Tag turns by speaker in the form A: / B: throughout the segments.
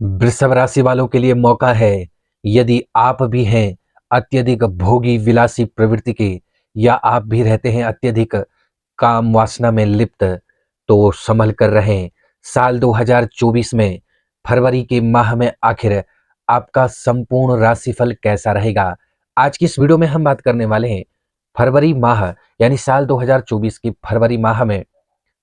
A: वृषभ राशि वालों के लिए मौका है। यदि आप भी हैं अत्यधिक भोगी विलासी प्रवृत्ति के, या आप भी रहते हैं अत्यधिक काम वासना में लिप्त, तो संभल कर रहें। साल 2024 में फरवरी के माह में आखिर आपका संपूर्ण राशिफल कैसा रहेगा। आज की इस वीडियो में हम बात करने वाले हैं फरवरी माह यानी साल 2024 की फरवरी माह में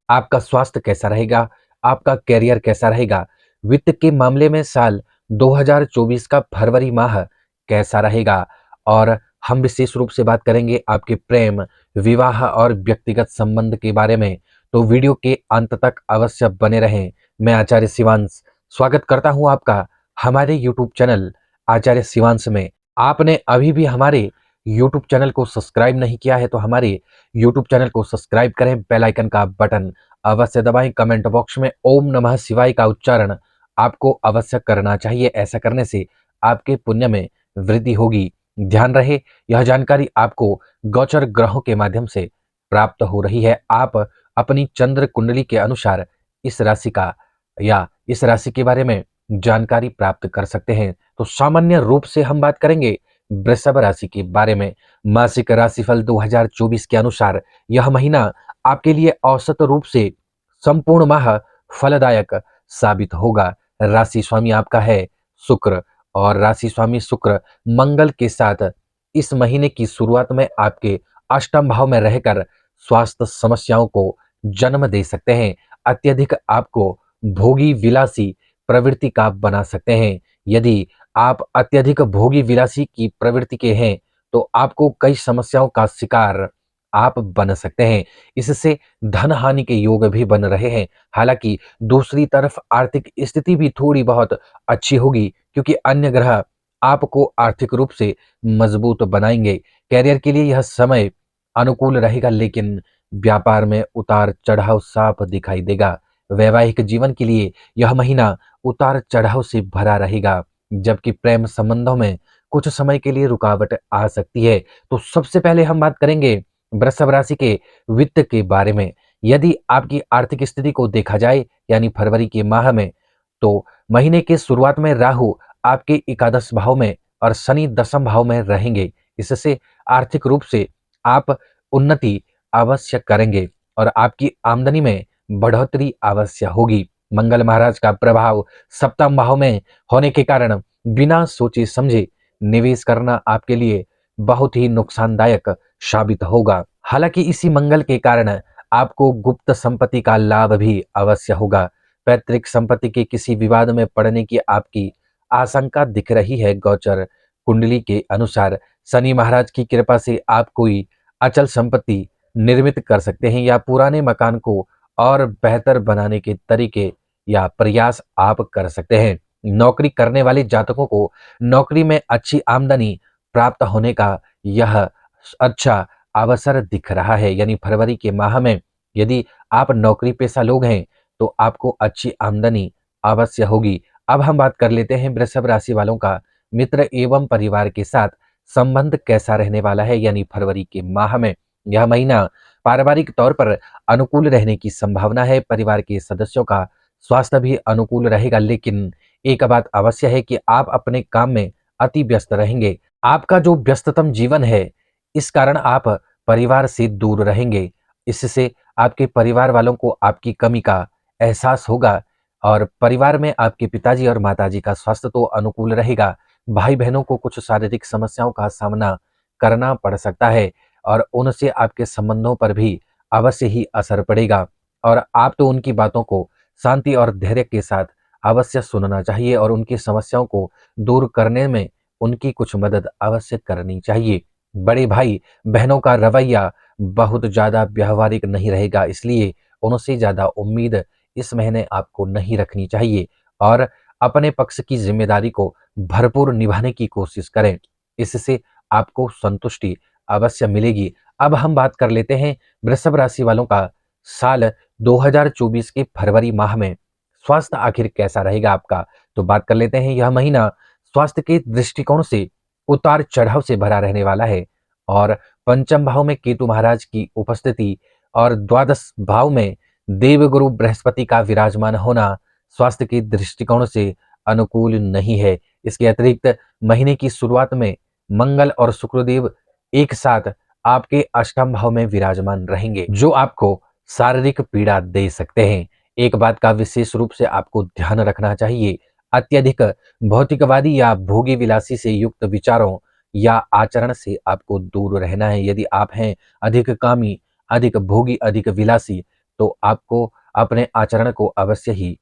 A: आपका स्वास्थ्य कैसा रहेगा, आपका करियर कैसा रहेगा, वित्त के मामले में साल 2024 का फरवरी माह कैसा रहेगा। और हम विशेष रूप से बात करेंगे आपके प्रेम, विवाह और व्यक्तिगत संबंध के बारे में, तो वीडियो के अंत तक अवश्य बने रहें। मैं आचार्य शिवांश स्वागत करता हूं आपका हमारे यूट्यूब चैनल आचार्य शिवांश में। आपने अभी भी हमारे यूट्यूब चैनल को सब्सक्राइब नहीं किया है तो हमारे यूट्यूब चैनल को सब्सक्राइब करें, बेल आइकन का बटन अवश्य दबाएं। कमेंट बॉक्स में ओम नमः शिवाय का उच्चारण आपको अवश्य करना चाहिए। ऐसा करने से आपके पुण्य में वृद्धि होगी। ध्यान रहे, यह जानकारी आपको गोचर ग्रहों के माध्यम से प्राप्त हो रही है। आप अपनी चंद्र कुंडली के अनुसार इस राशि का या इस राशि के बारे में जानकारी प्राप्त कर सकते हैं। तो सामान्य रूप से हम बात करेंगे वृषभ राशि के बारे में। मासिक राशिफल 2024 के अनुसार यह महीना आपके लिए औसत रूप से संपूर्ण माह फलदायक साबित होगा। राशि स्वामी आपका है शुक्र, और राशि स्वामी शुक्र मंगल के साथ इस महीने की शुरुआत में आपके अष्टम भाव में रहकर स्वास्थ्य समस्याओं को जन्म दे सकते हैं। अत्यधिक आपको भोगी विलासी प्रवृत्ति का बना सकते हैं। यदि आप अत्यधिक भोगी विलासी की प्रवृत्ति के हैं तो आपको कई समस्याओं का शिकार आप बन सकते हैं। इससे धन हानि के योग भी बन रहे हैं। हालांकि दूसरी तरफ आर्थिक स्थिति भी थोड़ी बहुत अच्छी होगी, क्योंकि अन्य ग्रह आपको आर्थिक रूप से मजबूत बनाएंगे। कैरियर के लिए यह समय अनुकूल रहेगा, लेकिन व्यापार में उतार चढ़ाव साफ दिखाई देगा। वैवाहिक जीवन के लिए यह महीना उतार चढ़ाव से भरा रहेगा, जबकि प्रेम संबंधों में कुछ समय के लिए रुकावट आ सकती है। तो सबसे पहले हम बात करेंगे वृषभ राशि के वित्त के बारे में। यदि आपकी आर्थिक स्थिति को देखा जाए यानी फरवरी के माह में, तो महीने के शुरुआत में राहु आपके एकादश भाव में और शनि दशम भाव में रहेंगे। इससे आर्थिक रूप से आप उन्नति अवश्य करेंगे और आपकी आमदनी में बढ़ोतरी अवश्य होगी। मंगल महाराज का प्रभाव सप्तम भाव में होने के कारण बिना सोचे समझे निवेश करना आपके लिए बहुत ही नुकसानदायक साबित होगा। हालांकि इसी मंगल के कारण आपको गुप्त संपत्ति का लाभ भी अवश्य होगा। पैतृक संपत्ति के किसी विवाद में पड़ने की आपकी आशंका दिख रही है। गोचर कुंडली के अनुसार शनि महाराज की कृपा से आप कोई अचल संपत्ति निर्मित कर सकते हैं, या पुराने मकान को और बेहतर बनाने के तरीके या प्रयास आप कर सकते हैं। नौकरी करने वाले जातकों को नौकरी में अच्छी आमदनी प्राप्त होने का यह अच्छा अवसर दिख रहा है। यानी फरवरी के माह में यदि आप नौकरी पेशा लोग हैं तो आपको अच्छी आमदनी अवश्य होगी। अब हम बात कर लेते हैं वृषभ राशि वालों का मित्र एवं परिवार के साथ संबंध कैसा रहने वाला है। यानी फरवरी के माह में यह महीना पारिवारिक तौर पर अनुकूल रहने की संभावना है। परिवार के सदस्यों का स्वास्थ्य भी अनुकूल रहेगा, लेकिन एक बात अवश्य है कि आप अपने काम में अति व्यस्त रहेंगे। आपका जो व्यस्ततम जीवन है, इस कारण आप परिवार से दूर रहेंगे। इससे आपके परिवार वालों को आपकी कमी का एहसास होगा, और परिवार में आपके पिताजी और माताजी का स्वास्थ्य तो अनुकूल रहेगा। भाई बहनों को कुछ शारीरिक समस्याओं का सामना करना पड़ सकता है, और उनसे आपके संबंधों पर भी अवश्य ही असर पड़ेगा। और आप तो उनकी बातों को शांति और धैर्य के साथ अवश्य सुनना चाहिए, और उनकी समस्याओं को दूर करने में उनकी कुछ मदद अवश्य करनी चाहिए। बड़े भाई बहनों का रवैया बहुत ज्यादा व्यवहारिक नहीं रहेगा, इसलिए उनसे ज्यादा उम्मीद इस महीने आपको नहीं रखनी चाहिए, और अपने पक्ष की जिम्मेदारी को भरपूर निभाने की कोशिश करें। इससे आपको संतुष्टि अवश्य मिलेगी। अब हम बात कर लेते हैं वृषभ राशि वालों का साल 2024 के फरवरी माह में स्वास्थ्य आखिर कैसा रहेगा आपका। तो बात कर लेते हैं, यह महीना स्वास्थ्य के दृष्टिकोण से उतार चढ़ाव से भरा रहने वाला है, और पंचम भाव में केतु महाराज की उपस्थिति और द्वादश भाव में देवगुरु बृहस्पति का विराजमान होना स्वास्थ्य के दृष्टिकोण से अनुकूल नहीं है। इसके अतिरिक्त महीने की शुरुआत में मंगल और शुक्रदेव एक साथ आपके अष्टम भाव में विराजमान रहेंगे, जो आपको शारीरिक पीड़ा दे सकते हैं। एक बात का विशेष रूप से आपको ध्यान रखना चाहिए, अत्यधिक भौतिकवादी या भोगी विलासी से युक्त विचारों या आचरण से आपको दूर रहना है। यदि आप हैं अधिक कामी, अधिक भोगी, अधिक विलासी, तो आपको अपने आचरण को अवश्य ही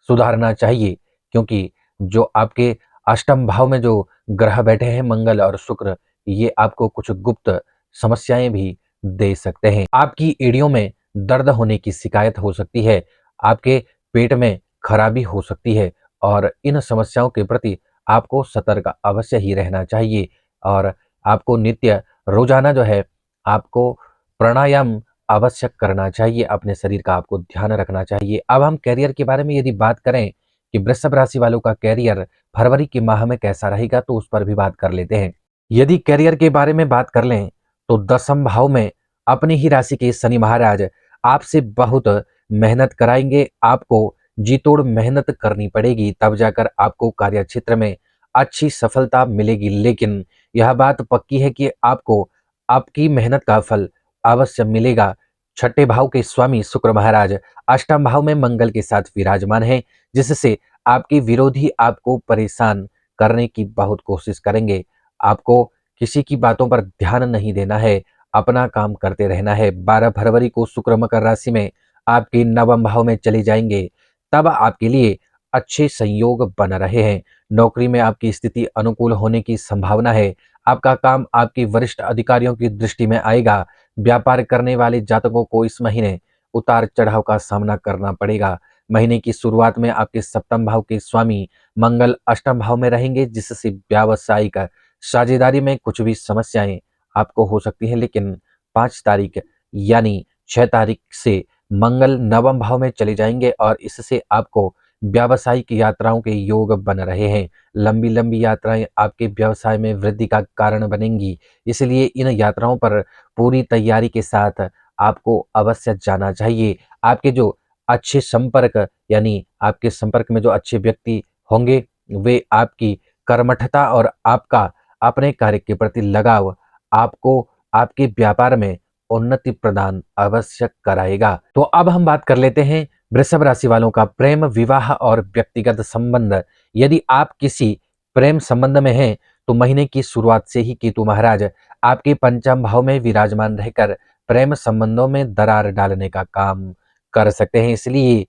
A: सुधारना चाहिए, क्योंकि जो आपके अष्टम भाव में जो ग्रह बैठे हैं मंगल और शुक्र, ये आपको कुछ गुप्त समस्याएं भी दे सकते हैं। आपकी एड़ियों में दर्द होने की शिकायत हो सकती है, आपके पेट में खराबी हो सकती है, और इन समस्याओं के प्रति आपको सतर्क अवश्य ही रहना चाहिए। और आपको नित्य रोजाना जो है आपको प्राणायाम आवश्यक करना चाहिए, अपने शरीर का आपको ध्यान रखना चाहिए। अब हम कैरियर के बारे में यदि बात करें कि वृषभ राशि वालों का कैरियर फरवरी के माह में कैसा रहेगा, तो उस पर भी बात कर लेते हैं। यदि कैरियर के बारे में बात कर लें तो दसम भाव में अपनी ही राशि के शनि महाराज आपसे बहुत मेहनत कराएंगे। आपको जी तोड़ मेहनत करनी पड़ेगी, तब जाकर आपको कार्य क्षेत्र में अच्छी सफलता मिलेगी। लेकिन यह बात पक्की है कि आपको आपकी मेहनत का फल अवश्य मिलेगा। छठे भाव के स्वामी शुक्र महाराज अष्टम भाव में मंगल के साथ विराजमान हैं, जिससे आपके विरोधी आपको परेशान करने की बहुत कोशिश करेंगे। आपको किसी की बातों पर ध्यान नहीं देना है, अपना काम करते रहना है। 12 फरवरी को शुक्र मकर राशि में आपके नवम भाव में चले जाएंगे, तब आपके लिए अच्छे संयोग बन रहे हैं। नौकरी में आपकी स्थिति अनुकूल होने की संभावना है। आपका काम आपके वरिष्ठ अधिकारियों की दृष्टि में आएगा। व्यापार करने वाले जातकों को इस महीने उतार चढ़ाव का सामना करना पड़ेगा। महीने की शुरुआत में आपके सप्तम भाव के स्वामी मंगल अष्टम भाव में रहेंगे, जिससे व्यावसायिक साझेदारी में कुछ भी समस्याएं आपको हो सकती हैं। लेकिन 5 तारीख यानी 6 तारीख से मंगल नवम भाव में चले जाएंगे, और इससे आपको व्यावसायिक यात्राओं के योग बन रहे हैं। लंबी लंबी यात्राएं आपके व्यवसाय में वृद्धि का कारण बनेंगी, इसलिए इन यात्राओं पर पूरी तैयारी के साथ आपको अवश्य जाना चाहिए। आपके जो अच्छे संपर्क यानी आपके संपर्क में जो अच्छे व्यक्ति होंगे, वे आपकी कर्मठता और आपका अपने कार्य के प्रति लगाव आपको आपके व्यापार में उन्नति प्रदान अवश्य कराएगा। तो अब हम बात कर लेते हैं वृषभ राशि वालों का प्रेम, विवाह और व्यक्तिगत संबंध। यदि आप किसी प्रेम संबंध में हैं, तो महीने की शुरुआत से ही केतु महाराज आपके पंचम भाव में विराजमान रहकर प्रेम संबंधों में दरार डालने का काम कर सकते हैं। इसलिए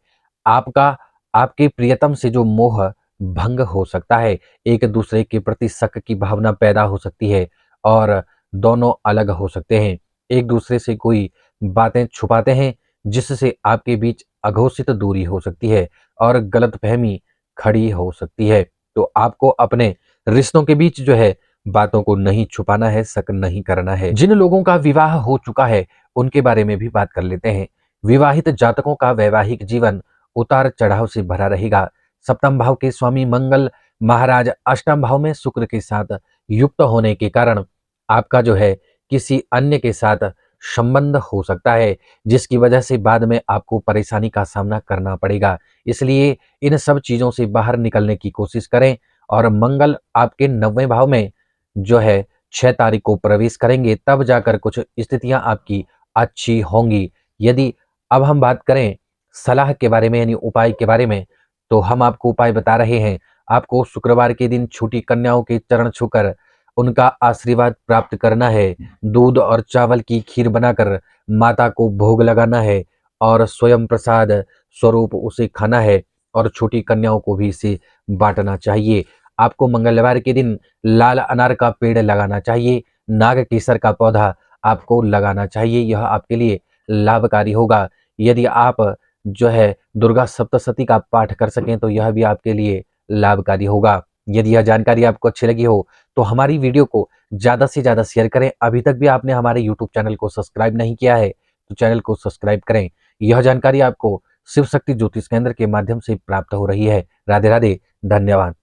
A: आपका आपके प्रियतम से जो मोह भंग हो सकता है, एक दूसरे के प्रति शक की भावना पैदा हो सकती है, और दोनों अलग हो सकते हैं। एक दूसरे से कोई बातें छुपाते हैं, जिससे आपके बीच अघोषित दूरी हो सकती है और गलतफहमी खड़ी हो सकती है। तो आपको अपने रिश्तों के बीच जो है बातों को नहीं छुपाना है, शक नहीं करना है। जिन लोगों का विवाह हो चुका है उनके बारे में भी बात कर लेते हैं। विवाहित जातकों का वैवाहिक जीवन उतार चढ़ाव से भरा रहेगा। सप्तम भाव के स्वामी मंगल महाराज अष्टम भाव में शुक्र के साथ युक्त होने के कारण आपका जो है किसी अन्य के साथ संबंध हो सकता है, जिसकी वजह से बाद में आपको परेशानी का सामना करना पड़ेगा। इसलिए इन सब चीजों से बाहर निकलने की कोशिश करें। और मंगल आपके 9वें भाव में जो है 6 तारीख को प्रवेश करेंगे, तब जाकर कुछ स्थितियां आपकी अच्छी होंगी। यदि अब हम बात करें सलाह के बारे में यानी उपाय के बारे में, तो हम आपको उपाय बता रहे हैं। आपको शुक्रवार के दिन छोटी कन्याओं के चरण छूकर उनका आशीर्वाद प्राप्त करना है। दूध और चावल की खीर बनाकर माता को भोग लगाना है, और स्वयं प्रसाद स्वरूप उसे खाना है, और छोटी कन्याओं को भी इसे बांटना चाहिए। आपको मंगलवार के दिन लाल अनार का पेड़ लगाना चाहिए। नाग केसर का पौधा आपको लगाना चाहिए, यह आपके लिए लाभकारी होगा। यदि आप जो है दुर्गा सप्तशती का पाठ कर सकें, तो यह भी आपके लिए लाभकारी होगा। यदि यह जानकारी आपको अच्छी लगी हो, तो हमारी वीडियो को ज़्यादा से ज़्यादा शेयर करें। अभी तक भी आपने हमारे YouTube चैनल को सब्सक्राइब नहीं किया है, तो चैनल को सब्सक्राइब करें। यह जानकारी आपको शिव शक्ति ज्योतिष केंद्र के माध्यम से प्राप्त हो रही है। राधे राधे, धन्यवाद।